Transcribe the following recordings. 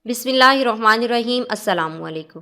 بسم اللہ الرحمن الرحیم۔ السلام علیکم۔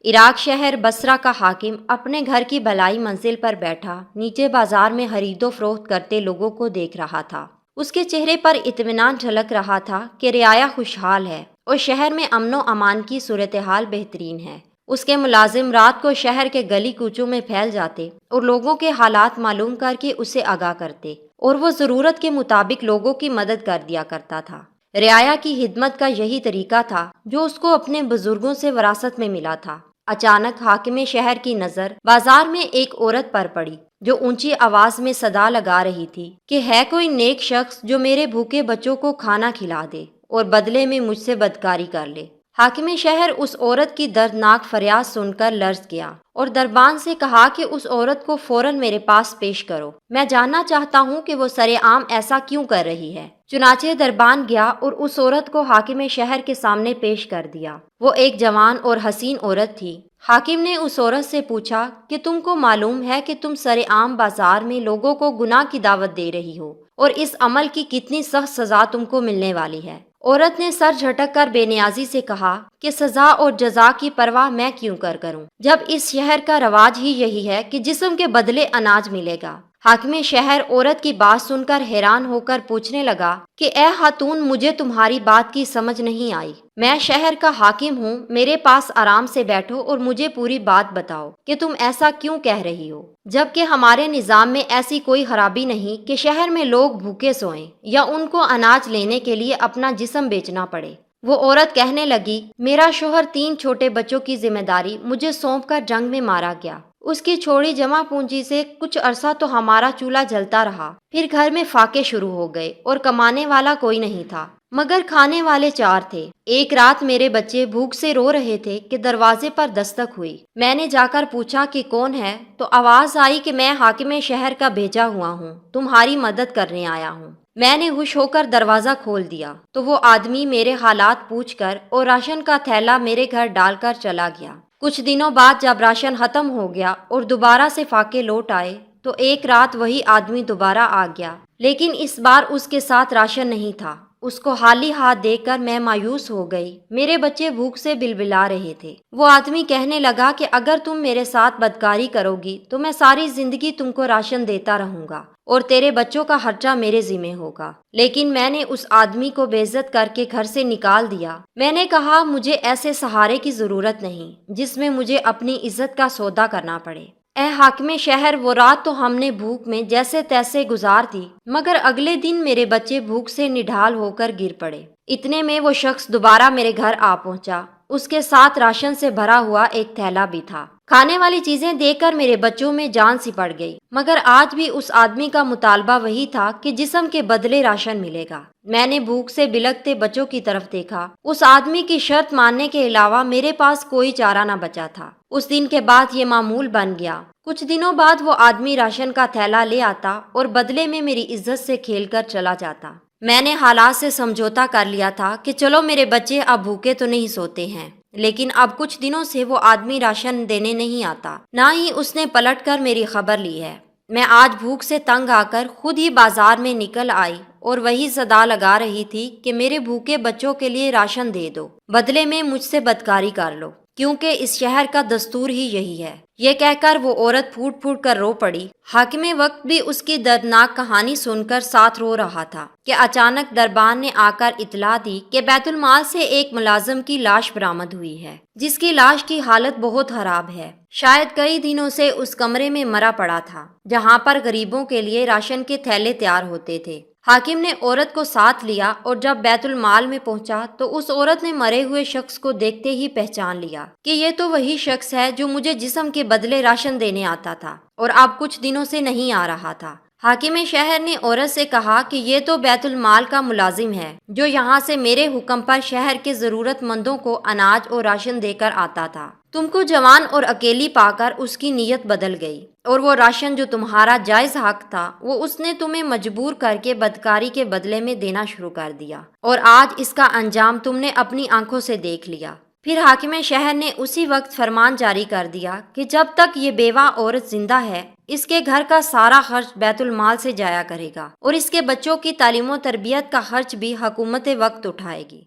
عراق شہر بصرہ کا حاکم اپنے گھر کی بلائی منزل پر بیٹھا نیچے بازار میں خرید و فروخت کرتے لوگوں کو دیکھ رہا تھا۔ اس کے چہرے پر اطمینان جھلک رہا تھا کہ رعایا خوشحال ہے اور شہر میں امن و امان کی صورتحال بہترین ہے۔ اس کے ملازم رات کو شہر کے گلی کوچوں میں پھیل جاتے اور لوگوں کے حالات معلوم کر کے اسے آگاہ کرتے، اور وہ ضرورت کے مطابق لوگوں کی مدد کر دیا کرتا تھا۔ رعایا کی خدمت کا یہی طریقہ تھا جو اس کو اپنے بزرگوں سے وراثت میں ملا تھا۔ اچانک حاکم شہر کی نظر بازار میں ایک عورت پر پڑی جو اونچی آواز میں صدا لگا رہی تھی کہ ہے کوئی نیک شخص جو میرے بھوکے بچوں کو کھانا کھلا دے اور بدلے میں مجھ سے بدکاری کر لے۔ حاکم شہر اس عورت کی دردناک فریاد سن کر لرز گیا اور دربان سے کہا کہ اس عورت کو فوراً میرے پاس پیش کرو، میں جاننا چاہتا ہوں کہ وہ سرعام ایسا کیوں کر رہی ہے۔ چنانچہ دربان گیا اور اس عورت کو حاکم شہر کے سامنے پیش کر دیا۔ وہ ایک جوان اور حسین عورت تھی۔ حاکم نے اس عورت سے پوچھا کہ تم کو معلوم ہے کہ تم سرعام بازار میں لوگوں کو گناہ کی دعوت دے رہی ہو اور اس عمل کی کتنی سخت سزا تم کو ملنے والی ہے۔ عورت نے سر جھٹک کر بے نیازی سے کہا کہ سزا اور جزا کی پرواہ میں کیوں کروں، جب اس شہر کا رواج ہی یہی ہے کہ جسم کے بدلے اناج ملے گا۔ حاکم شہر عورت کی بات سن کر حیران ہو کر پوچھنے لگا کہ اے خاتون، مجھے تمہاری بات کی سمجھ نہیں آئی۔ میں شہر کا حاکم ہوں، میرے پاس آرام سے بیٹھو اور مجھے پوری بات بتاؤ کہ تم ایسا کیوں کہہ رہی ہو، جبکہ ہمارے نظام میں ایسی کوئی خرابی نہیں کہ شہر میں لوگ بھوکے سوئیں یا ان کو اناج لینے کے لیے اپنا جسم بیچنا پڑے۔ وہ عورت کہنے لگی، میرا شوہر 3 چھوٹے بچوں کی ذمہ داری مجھے سونپ کر جنگ میں مارا گیا۔ اس کی چھوڑی جمع پونجی سے کچھ عرصہ تو ہمارا چولہا جلتا رہا، پھر گھر میں فاقے شروع ہو گئے اور کمانے والا کوئی نہیں تھا مگر کھانے والے 4 تھے۔ ایک رات میرے بچے بھوک سے رو رہے تھے کہ دروازے پر دستک ہوئی۔ میں نے جا کر پوچھا کہ کون ہے، تو آواز آئی کہ میں حاکم شہر کا بھیجا ہوا ہوں، تمہاری مدد کرنے آیا ہوں۔ میں نے ہوش ہو کر دروازہ کھول دیا تو وہ آدمی میرے حالات پوچھ کر اور راشن کا تھیلا میرے گھر ڈال کر چلا گیا۔ کچھ دنوں بعد جب راشن ختم ہو گیا اور دوبارہ سے فاقے لوٹ آئے تو ایک رات وہی آدمی دوبارہ آ گیا، لیکن اس بار اس کے ساتھ راشن نہیں تھا۔ اس کو خالی ہاتھ دیکھ کر میں مایوس ہو گئی۔ میرے بچے بھوک سے بلبلا رہے تھے۔ وہ آدمی کہنے لگا کہ اگر تم میرے ساتھ بدکاری کرو گی تو میں ساری زندگی تم کو راشن دیتا رہوں گا اور تیرے بچوں کا خرچہ میرے ذمہ ہوگا۔ لیکن میں نے اس آدمی کو بے عزت کر کے گھر سے نکال دیا۔ میں نے کہا مجھے ایسے سہارے کی ضرورت نہیں جس میں مجھے اپنی عزت کا سودا کرنا پڑے۔ اے حاکم شہر، وہ رات تو ہم نے بھوک میں جیسے تیسے گزار دی، مگر اگلے دن میرے بچے بھوک سے نڈھال ہو کر گر پڑے۔ اتنے میں وہ شخص دوبارہ میرے گھر آ پہنچا۔ اس کے ساتھ راشن سے بھرا ہوا ایک تھیلا بھی تھا۔ کھانے والی چیزیں دیکھ کر میرے بچوں میں جان سی پڑ گئی، مگر آج بھی اس آدمی کا مطالبہ وہی تھا کہ جسم کے بدلے راشن ملے گا۔ میں نے بھوک سے بلکتے بچوں کی طرف دیکھا۔ اس آدمی کی شرط ماننے کے علاوہ میرے پاس کوئی چارہ نہ بچا تھا۔ اس دن کے بعد یہ معمول بن گیا۔ کچھ دنوں بعد وہ آدمی راشن کا تھیلا لے آتا اور بدلے میں میری عزت سے کھیل کر چلا جاتا۔ میں نے حالات سے سمجھوتا کر لیا تھا کہ چلو میرے بچے اب بھوکے تو نہیں سوتے ہیں، لیکن اب کچھ دنوں سے وہ آدمی راشن دینے نہیں آتا، نہ ہی اس نے پلٹ کر میری خبر لی ہے۔ میں آج بھوک سے تنگ آ کر خود ہی بازار میں نکل آئی اور وہی صدا لگا رہی تھی کہ میرے بھوکے بچوں کے لیے راشن دے دو، بدلے میں مجھ سے بدکاری کر لو، کیونکہ اس شہر کا دستور ہی یہی ہے۔ یہ کہہ کر وہ عورت پھوٹ پھوٹ کر رو پڑی۔ حاکم وقت بھی اس کی دردناک کہانی سن کر ساتھ رو رہا تھا کہ اچانک دربان نے آ کر اطلاع دی کہ بیت المال سے ایک ملازم کی لاش برآمد ہوئی ہے، جس کی لاش کی حالت بہت خراب ہے، شاید کئی دنوں سے اس کمرے میں مرا پڑا تھا جہاں پر غریبوں کے لیے راشن کے تھیلے تیار ہوتے تھے۔ حاکم نے عورت کو ساتھ لیا اور جب بیت المال میں پہنچا تو اس عورت نے مرے ہوئے شخص کو دیکھتے ہی پہچان لیا کہ یہ تو وہی شخص ہے جو مجھے جسم کے بدلے راشن دینے آتا تھا اور اب کچھ دنوں سے نہیں آ رہا تھا۔ حاکم شہر نے عورت سے کہا کہ یہ تو بیت المال کا ملازم ہے جو یہاں سے میرے حکم پر شہر کے ضرورت مندوں کو اناج اور راشن دے کر آتا تھا۔ تم کو جوان اور اکیلی پا کر اس کی نیت بدل گئی اور وہ راشن جو تمہارا جائز حق تھا وہ اس نے تمہیں مجبور کر کے بدکاری کے بدلے میں دینا شروع کر دیا، اور آج اس کا انجام تم نے اپنی آنکھوں سے دیکھ لیا۔ پھر حاکم شہر نے اسی وقت فرمان جاری کر دیا کہ جب تک یہ بیوہ عورت زندہ ہے اس کے گھر کا سارا خرچ بیت المال سے جایا کرے گا اور اس کے بچوں کی تعلیم و تربیت کا خرچ بھی حکومت وقت اٹھائے گی۔